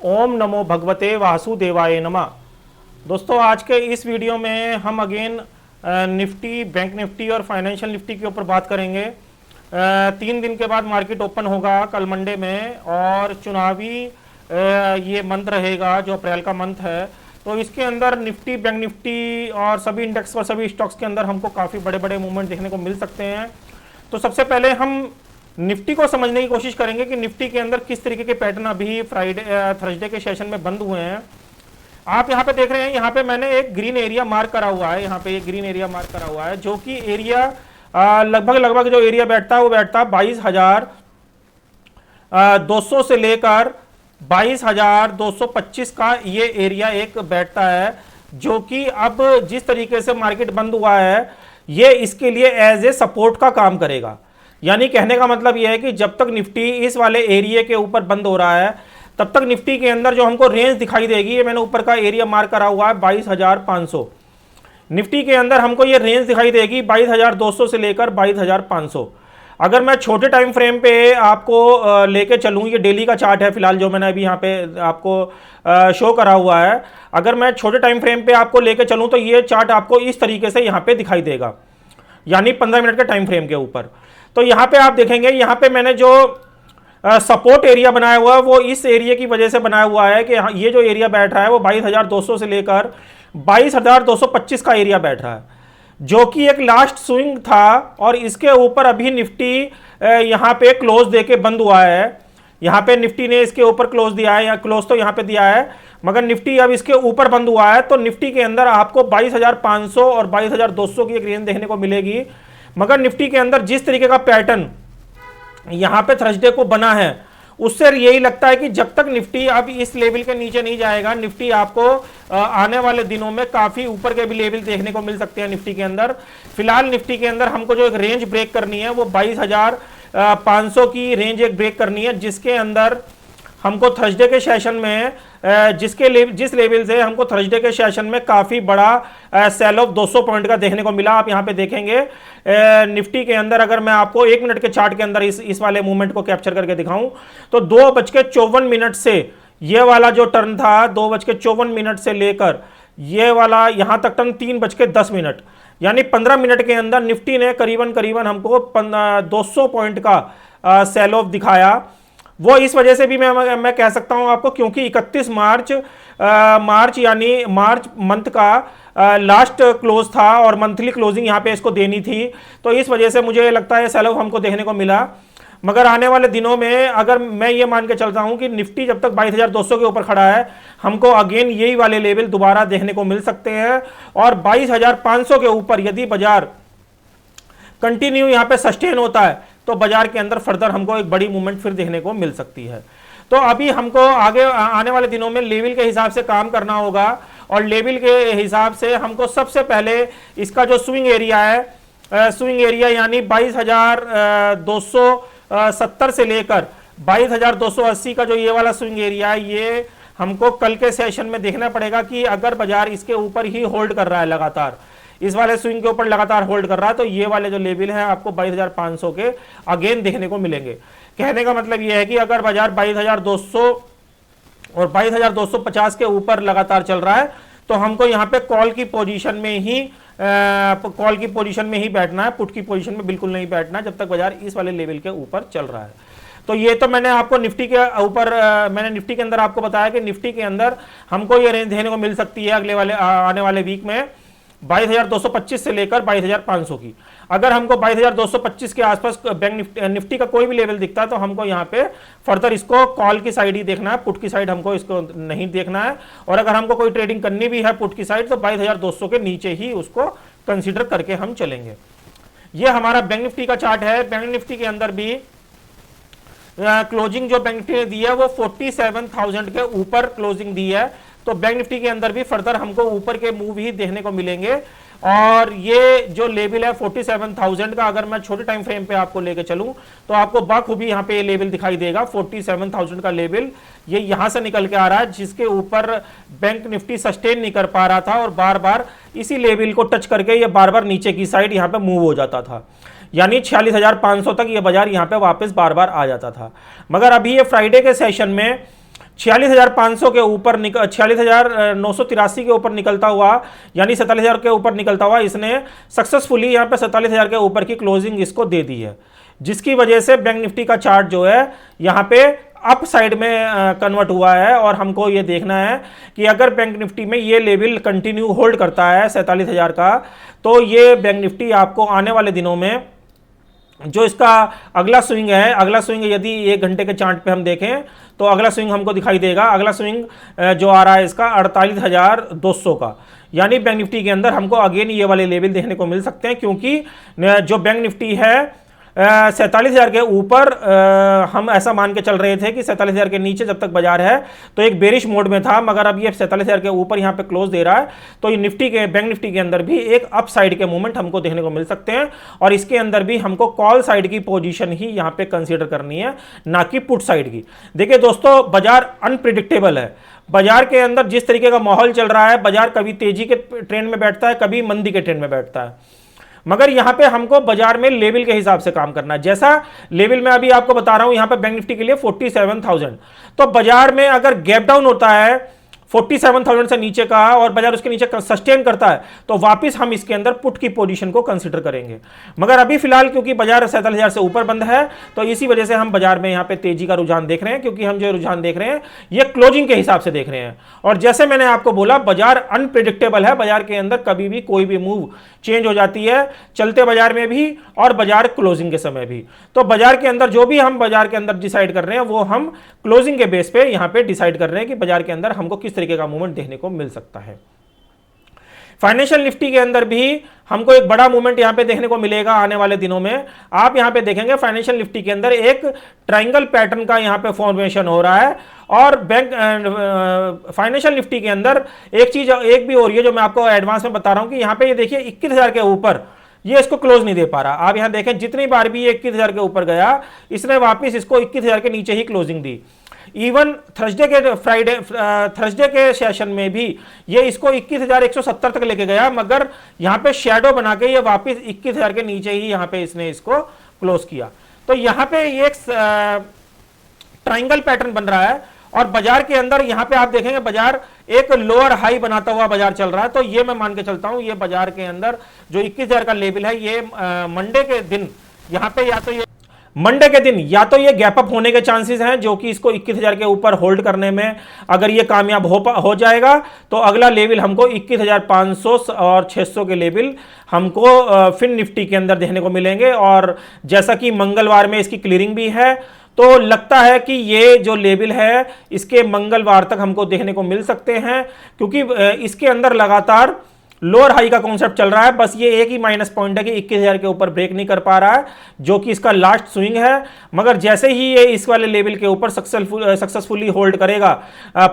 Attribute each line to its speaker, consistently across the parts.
Speaker 1: ओम नमो भगवते वासुदेवाय नमः। दोस्तों, आज के इस वीडियो में हम अगेन निफ्टी, बैंक निफ्टी और फाइनेंशियल निफ्टी के ऊपर बात करेंगे। 3 दिन के बाद मार्केट ओपन होगा कल मंडे में, और चुनावी ये मंथ रहेगा जो अप्रैल का मंथ है। तो इसके अंदर निफ्टी, बैंक निफ्टी और सभी इंडेक्स और सभी स्टॉक्स के अंदर हमको काफ़ी बड़े बड़े मूवमेंट देखने को मिल सकते हैं। तो सबसे पहले हम निफ्टी को समझने की कोशिश करेंगे कि निफ्टी के अंदर किस तरीके के पैटर्न अभी थर्सडे के सेशन में बंद हुए हैं। आप यहाँ पे देख रहे हैं, यहाँ पे मैंने एक ग्रीन एरिया मार्क करा हुआ है, यहाँ पे एक ग्रीन एरिया मार्क करा हुआ है, जो कि एरिया लगभग जो एरिया बैठता है वो बैठता है 22,200 से लेकर 22,225 का ये एरिया एक बैठता है, जो कि अब जिस तरीके से मार्केट बंद हुआ है ये इसके लिए एज ए सपोर्ट का काम करेगा। यानी कहने का मतलब यह है कि जब तक निफ्टी इस वाले एरिया के ऊपर बंद हो रहा है तब तक निफ्टी के अंदर जो हमको रेंज दिखाई देगी, ये मैंने ऊपर का एरिया मार्क करा हुआ है 22,500। निफ्टी के अंदर हमको ये रेंज दिखाई देगी 22,200 से लेकर 22,500। अगर मैं छोटे टाइम फ्रेम पे आपको लेके चलूँ, ये डेली का चार्ट है फिलहाल जो मैंने अभी यहाँ पे आपको शो करा हुआ है। अगर मैं छोटे टाइम फ्रेम पे आपको लेके चलूँ तो ये चार्ट आपको इस तरीके से यहाँ पे दिखाई देगा, यानी 15 मिनट के टाइम फ्रेम के ऊपर। तो यहाँ पे आप देखेंगे, यहाँ पे मैंने जो सपोर्ट एरिया बनाया हुआ है वो इस एरिया की वजह से बनाया हुआ है कि ये जो एरिया बैठ रहा है वो 22,200 से लेकर 22,225 का एरिया बैठ रहा है, जो कि एक लास्ट स्विंग था। और इसके ऊपर अभी निफ्टी यहाँ पे क्लोज देके बंद हुआ है। यहाँ पे निफ्टी ने इसके ऊपर क्लोज दिया है, या क्लोज तो यहाँ पे दिया है, मगर निफ्टी अब इसके ऊपर बंद हुआ है। तो निफ्टी के अंदर आपको 22,500 और 22,200 की एक रेंज देखने को मिलेगी। मगर निफ्टी के अंदर जिस तरीके का पैटर्न यहां पे थर्सडे को बना है, उससे यही लगता है कि जब तक निफ्टी अब इस लेवल के नीचे नहीं जाएगा, निफ्टी आपको आने वाले दिनों में काफी ऊपर के भी लेवल देखने को मिल सकते हैं निफ्टी के अंदर। फिलहाल निफ्टी के अंदर हमको जो एक रेंज ब्रेक करनी है वो 22,500 की रेंज एक ब्रेक करनी है, जिसके अंदर हमको थर्सडे के सेशन में जिस लेवल से हमको थर्सडे के सेशन में काफ़ी बड़ा सेल ऑफ 200 पॉइंट का देखने को मिला। आप यहाँ पे देखेंगे निफ्टी के अंदर, अगर मैं आपको 1 मिनट के चार्ट के अंदर इस वाले मूवमेंट को कैप्चर करके दिखाऊं तो 2:54 से ये वाला जो टर्न था, 2:54 से लेकर ये वाला यहाँ तक टर्न 3:10, यानी 15 मिनट के अंदर निफ्टी ने करीबन हमको 200 पॉइंट का सेल ऑफ दिखाया। वो इस वजह से भी मैं कह सकता हूं आपको, क्योंकि 31 मार्च यानी मार्च मंथ का लास्ट क्लोज था और मंथली क्लोजिंग यहां पे इसको देनी थी। तो इस वजह से मुझे लगता है सेल ऑफ हमको देखने को मिला। मगर आने वाले दिनों में अगर मैं ये मान के चलता हूं कि निफ्टी जब तक 22,200 के ऊपर खड़ा है, हमको अगेन यही वाले लेवल दोबारा देखने को मिल सकते हैं। और 22,500 के ऊपर यदि बाजार कंटिन्यू यहां पे सस्टेन होता है तो बाजार के अंदर फर्दर हमको एक बड़ी मूवमेंट फिर देखने को मिल सकती है। तो अभी हमको आगे आने वाले दिनों में लेवल के हिसाब से काम करना होगा, और लेवल के हिसाब से हमको सबसे पहले इसका जो स्विंग एरिया है, स्विंग एरिया यानी 22,270 से लेकर 22,280 का जो ये वाला स्विंग एरिया है, ये हमको कल के सेशन में देखना पड़ेगा कि अगर बाजार इसके ऊपर ही होल्ड कर रहा है, लगातार इस वाले स्विंग के ऊपर लगातार होल्ड कर रहा है, तो ये वाले जो लेवल है आपको 22,500 के अगेन देखने को मिलेंगे। कहने का मतलब ये है कि अगर बाजार 22,200 और 22,250 के ऊपर लगातार चल रहा है तो हमको यहाँ पे कॉल की पोजीशन में ही बैठना है, पुट की पोजीशन में बिल्कुल नहीं बैठना जब तक बाजार इस वाले लेवल के ऊपर चल रहा है। तो ये तो मैंने आपको निफ्टी के ऊपर मैंने निफ्टी के अंदर आपको बताया कि निफ्टी के अंदर हमको ये रेंज देखने को मिल सकती है आने वाले वीक में 22,225 से लेकर 22,500 की। अगर हमको 22,225 के आसपास बैंक निफ्टी का कोई भी लेवल दिखता है तो हमको यहाँ पे फर्दर इसको कॉल की साइड ही देखना है, पुट की साइड हमको इसको नहीं देखना है। और अगर हमको कोई ट्रेडिंग करनी भी है पुट की साइड तो 22,200 के नीचे ही उसको कंसिडर करके हम चलेंगे। ये हमारा बैंक निफ्टी का चार्ट है। बैंक निफ्टी के अंदर भी क्लोजिंग जो बैंक निफ्टी ने दी है वो 47,000 के ऊपर क्लोजिंग दी है। तो बैंक निफ्टी के अंदर भी फर्दर हमको ऊपर के मूव ही देखने को मिलेंगे। और ये जो लेवल है 47,000 का, अगर मैं छोटे टाइम फ्रेम पे आपको लेके चलूं तो आपको बखूबी यहाँ पे ये लेवल दिखाई देगा। 47,000 का लेवल ये यहां से निकल के आ रहा है, जिसके ऊपर बैंक निफ्टी सस्टेन नहीं कर पा रहा था और बार बार इसी लेवल को टच करके ये बार बार नीचे की साइड यहाँ पे मूव हो जाता था। यानी 46,500 तक ये बाजार यहाँ पे वापस बार बार आ जाता था। मगर अभी ये फ्राइडे के सेशन में 46,500 के ऊपर 46,983 के ऊपर निकलता हुआ, यानी 47,000 के ऊपर निकलता हुआ इसने सक्सेसफुली यहाँ पे 47,000 के ऊपर की क्लोजिंग इसको दे दी है, जिसकी वजह से बैंक निफ्टी का चार्ट जो है यहाँ पे अप साइड में कन्वर्ट हुआ है। और हमको ये देखना है कि अगर बैंक निफ्टी में ये लेवल कंटिन्यू होल्ड करता है 47,000 का, तो ये बैंक निफ्टी आपको आने वाले दिनों में जो इसका अगला स्विंग है, अगला स्विंग यदि 1 घंटे के चार्ट पे हम देखें तो अगला स्विंग हमको दिखाई देगा। अगला स्विंग जो आ रहा है इसका 48,200 का, यानी बैंक निफ्टी के अंदर हमको अगेन ये वाले लेवल देखने को मिल सकते हैं, क्योंकि जो बैंक निफ्टी है 47,000 के ऊपर हम ऐसा मान के चल रहे थे कि 47,000 के नीचे जब तक बाजार है तो एक बेरिश मोड में था, मगर अब ये 47,000 के ऊपर यहाँ पे क्लोज दे रहा है, तो ये बैंक निफ्टी के अंदर भी एक अप साइड के मूवमेंट हमको देखने को मिल सकते हैं। और इसके अंदर भी हमको कॉल साइड की पोजीशन ही यहाँ पे कंसीडर करनी है, ना कि पुट साइड की। देखिए दोस्तों, बाजार अनप्रिडिक्टेबल है। बाजार के अंदर जिस तरीके का माहौल चल रहा है, बाजार कभी तेजी के ट्रेंड में बैठता है, कभी मंदी के ट्रेंड में बैठता है, मगर यहां पे हमको बाजार में लेवल के हिसाब से काम करना है। जैसा लेवल में अभी आपको बता रहा हूं, यहां पे बैंक निफ्टी के लिए 47,000, तो बाजार में अगर गैप डाउन होता है 47,000 से नीचे का और बाजार उसके नीचे सस्टेन करता है, तो वापस हम इसके अंदर पुट की पोजीशन को कंसीडर करेंगे। मगर अभी फिलहाल क्योंकि बाजार 47,000 से ऊपर बंद है, तो इसी वजह से हम बाजार में यहां पे तेजी का रुझान देख रहे हैं, क्योंकि हम जो रुझान देख रहे हैं ये क्लोजिंग के हिसाब से देख रहे हैं। और जैसे मैंने आपको बोला, बाजार अनप्रिडिक्टेबल है, बाजार के अंदर कभी भी कोई भी मूव चेंज हो जाती है, चलते बाजार में भी और बाजार क्लोजिंग के समय भी। तो बाजार के अंदर जो भी हम बाजार के अंदर डिसाइड कर रहे हैं, वो हम क्लोजिंग के बेस पे यहां पे डिसाइड कर रहे हैं कि बाजार के अंदर हमको किस तरीके का मूवमेंट देखने को मिल सकता है। फाइनेंशियल निफ्टी के अंदर भी हमको एक बड़ा मूवमेंट यहां पे देखने को मिलेगा आने वाले दिनों में। आप यहां पे देखेंगे फाइनेंशियल निफ्टी के अंदर एक ट्रायंगल पैटर्न का यहां पे फॉर्मेशन हो रहा है। और फाइनेंशियल निफ्टी के अंदर एक चीज एक भी हो रही है जो मैं आपको एडवांस में बता रहा हूं कि यहां पे ये देखिए 21,000 के ऊपर ये इसको क्लोज नहीं दे पा रहा। आप यहां देखें, जितनी बार भी ये 21,000 के ऊपर गया, इसने वापस इसको 21,000 के नीचे ही क्लोजिंग दी। इवन थर्सडे के सेशन में भी ये इसको 21,170 तक लेके गया, मगर यहां पे शैडो बना के ये वापस 21,000 के नीचे ही यहां पे इसने इसको क्लोज किया। तो यहां पे ये एक ट्रायंगल पैटर्न बन रहा है। और बाजार के अंदर यहां पे आप देखेंगे, बाजार एक लोअर हाई बनाता हुआ बाजार चल रहा है। तो ये मैं मान के चलता हूं, ये बाजार के अंदर जो 21,000 का लेवल है, ये मंडे के दिन यहां पे मंडे के दिन या तो ये गैप अप होने के चांसेस हैं, जो कि इसको 21,000 के ऊपर होल्ड करने में अगर ये कामयाब हो जाएगा, तो अगला लेवल हमको 21,500 और 600 के लेवल हमको फिन निफ्टी के अंदर देखने को मिलेंगे। और जैसा कि मंगलवार में इसकी क्लियरिंग भी है, तो लगता है कि ये जो लेवल है इसके मंगलवार तक हमको देखने को मिल सकते हैं, क्योंकि इसके अंदर लगातार लोअर हाई का कॉन्सेप्ट चल रहा है। बस ये एक ही माइनस पॉइंट है कि 21,000 के ऊपर ब्रेक नहीं कर पा रहा है, जो कि इसका लास्ट स्विंग है। मगर जैसे ही ये इस वाले लेवल के ऊपर सक्सेसफुली होल्ड करेगा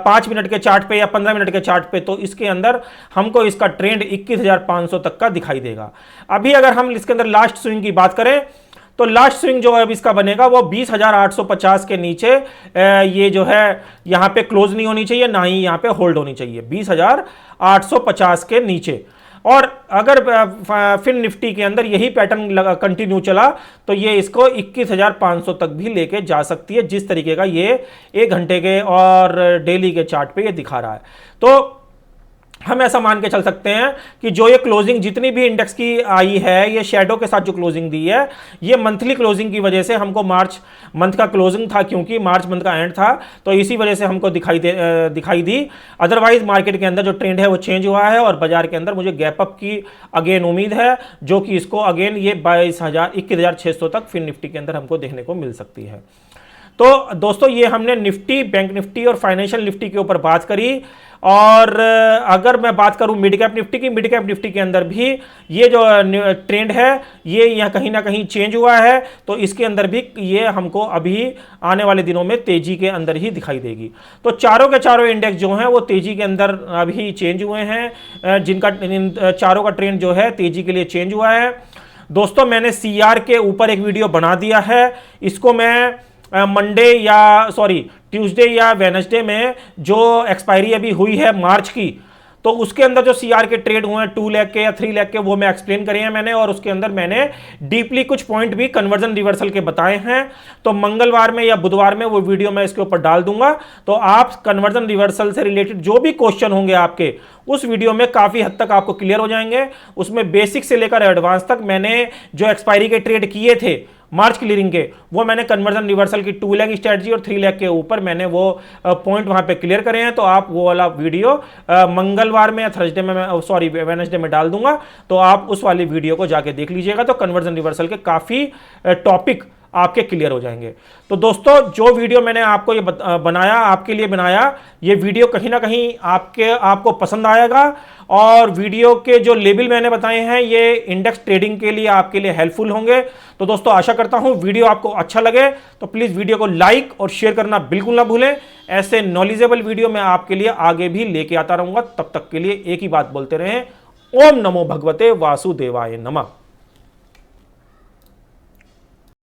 Speaker 1: 5 मिनट के चार्ट पे या 15 मिनट के चार्ट पे, तो इसके अंदर हमको इसका ट्रेंड 21,500 तक का दिखाई देगा। अभी अगर हम इसके अंदर लास्ट स्विंग की बात करें, तो लास्ट स्विंग जो है अब इसका बनेगा वो 20,850 के नीचे ये जो है यहां पे क्लोज नहीं होनी चाहिए, ना ही यहां पे होल्ड होनी चाहिए, 20,850 के नीचे। और अगर फिन निफ्टी के अंदर यही पैटर्न कंटिन्यू चला, तो ये इसको 21,500 तक भी लेके जा सकती है, जिस तरीके का ये 1 घंटे के और डेली के चार्ट पे ये दिखा रहा है। तो हम ऐसा मान के चल सकते हैं कि जो ये क्लोजिंग जितनी भी इंडेक्स की आई है, ये शैडो के साथ जो क्लोजिंग दी है, ये मंथली क्लोजिंग की वजह से हमको मार्च मंथ का क्लोजिंग था, क्योंकि मार्च मंथ का एंड था, तो इसी वजह से हमको दिखाई दी। अदरवाइज मार्केट के अंदर जो ट्रेंड है वो चेंज हुआ है, और बाजार के अंदर मुझे गैप अप की अगेन उम्मीद है, जो कि इसको अगेन ये 21,600 तक फिर निफ्टी के अंदर हमको देखने को मिल सकती है। तो दोस्तों, ये हमने निफ्टी, बैंक निफ्टी और फाइनेंशियल निफ्टी के ऊपर बात करी। और अगर मैं बात करूं मिड कैप निफ्टी की, मिड कैप निफ्टी के अंदर भी ये जो ट्रेंड है ये यहाँ कहीं ना कहीं चेंज हुआ है, तो इसके अंदर भी ये हमको अभी आने वाले दिनों में तेजी के अंदर ही दिखाई देगी। तो चारों के चारों इंडेक्स जो हैं वो तेजी के अंदर अभी चेंज हुए हैं, जिनका चारों का ट्रेंड जो है तेजी के लिए चेंज हुआ है। दोस्तों, मैंने CR के ऊपर एक वीडियो बना दिया है, इसको मैं ट्यूसडे या वेडनेसडे में जो एक्सपायरी अभी हुई है मार्च की, तो उसके अंदर जो सीआर के ट्रेड हुए हैं 2 लाख के या 3 लाख के, वो मैं एक्सप्लेन करे हैं मैंने, और उसके अंदर मैंने डीपली कुछ पॉइंट भी कन्वर्जन रिवर्सल के बताए हैं। तो मंगलवार में या बुधवार में वो वीडियो मैं इसके ऊपर डाल दूंगा। तो आप कन्वर्जन रिवर्सल से रिलेटेड जो भी क्वेश्चन होंगे आपके, उस वीडियो में काफी हद तक आपको क्लियर हो जाएंगे। उसमें बेसिक से लेकर एडवांस तक मैंने जो एक्सपायरी के ट्रेड किए थे मार्च क्लियरिंग के, वो मैंने कन्वर्जन रिवर्सल की 2 लाख स्ट्रेटजी और 3 लाख के ऊपर मैंने वो पॉइंट वहां पे क्लियर करे हैं। तो आप वो वाला वीडियो मंगलवार में या थर्सडे में, मैं सॉरी वेडनेसडे में डाल दूंगा, तो आप उस वाली वीडियो को जाके देख लीजिएगा। तो कन्वर्जन रिवर्सल के काफी टॉपिक आपके क्लियर हो जाएंगे। तो दोस्तों, जो वीडियो मैंने आपको ये बनाया, आपके लिए बनाया, ये वीडियो कहीं ना कहीं आपको पसंद आएगा। और वीडियो के जो लेवल मैंने बताए हैं ये इंडेक्स ट्रेडिंग के लिए आपके लिए हेल्पफुल होंगे। तो दोस्तों, आशा करता हूं वीडियो आपको अच्छा लगे, तो प्लीज वीडियो को लाइक और शेयर करना बिल्कुल ना भूलें। ऐसे नॉलेजेबल वीडियो मैं आपके लिए आगे भी लेके आता रहूंगा। तब तक के लिए एक ही बात बोलते रहें, ओम नमो भगवते वासुदेवाय नमः।